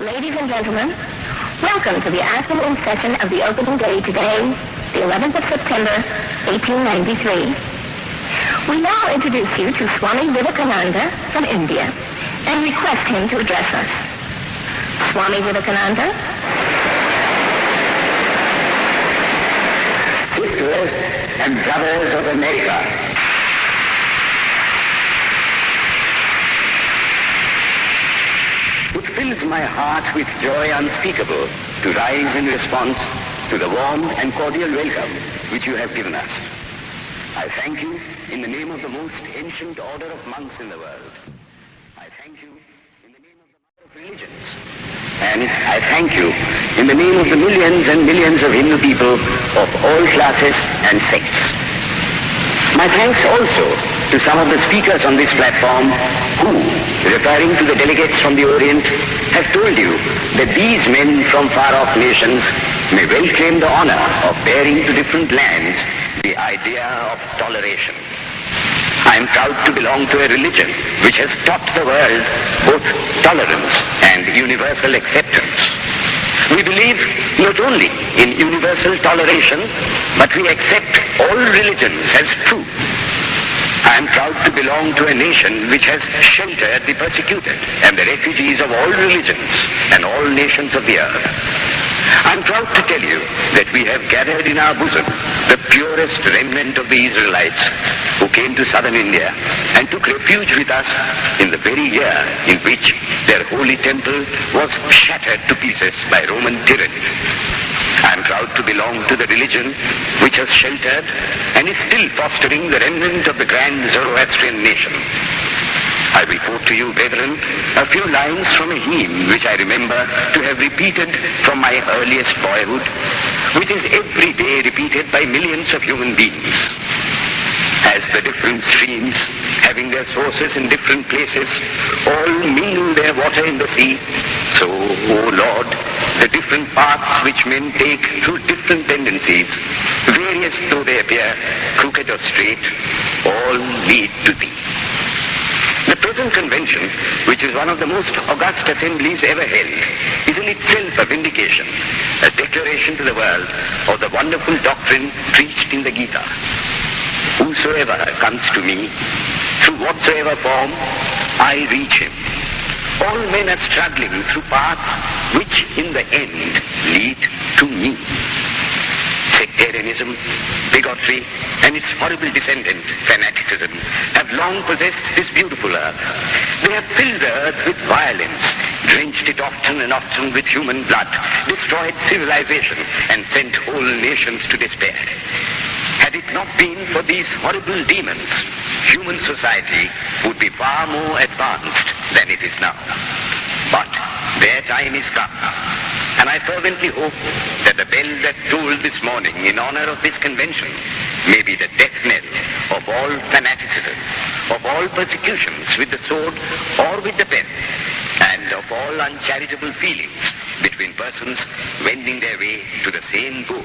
Ladies and gentlemen, welcome to the afternoon session of the opening day today, the 11th of September, 1893. We now introduce you to Swami Vivekananda from India and request him to address us. Swami Vivekananda. Sisters and brothers of America, it fills my heart with joy unspeakable to rise in response to the warm and cordial welcome which you have given us. I thank you in the name of the most ancient order of monks in the world. I thank you in the name of the mother of religions. And I thank you in the name of the millions and millions of Hindu people of all classes and sects. My thanks also to some of the speakers on this platform who, referring to the delegates from the Orient, have told you that these men from far-off nations may well claim the honor of bearing to different lands the idea of toleration. I am proud to belong to a religion which has taught the world both tolerance and universal acceptance. We believe not only in universal toleration, but we accept all religions as true. I am proud to belong to a nation which has sheltered the persecuted and the refugees of all religions and all nations of the earth. I am proud to tell you that we have gathered in our bosom the purest remnant of the Israelites who came to southern India and took refuge with us in the very year in which their holy temple was shattered to pieces by Roman tyranny. I am proud to belong to the religion which has sheltered and is still fostering the remnant of the grand Zoroastrian nation. I will quote to you, brethren, a few lines from a hymn which I remember to have repeated from my earliest boyhood, which is every day repeated by millions of human beings. As the different streams, having their sources in different places, all mingle their water in the sea, so, O Lord, the different paths which men take through different tendencies, various though they appear, crooked or straight, all lead to Thee. The present convention, which is one of the most august assemblies ever held, is in itself a vindication, a declaration to the world of the wonderful doctrine preached in the Gita. Whosoever comes to me, through whatsoever form, I reach him. All men are struggling through paths which in the end lead to me. Sectarianism, bigotry, and its horrible descendant, fanaticism, have long possessed this beautiful earth. They have filled the earth with violence, drenched it often and often with human blood, destroyed civilization, and sent whole nations to despair. Had it not been for these horrible demons, human society would be far more advanced than it is now. But their time is come, and I fervently hope that the bell that tolled this morning in honor of this convention may be the death knell of all fanaticism, of all persecutions with the sword or with the pen, and of all uncharitable feelings between persons wending their way to the same goal.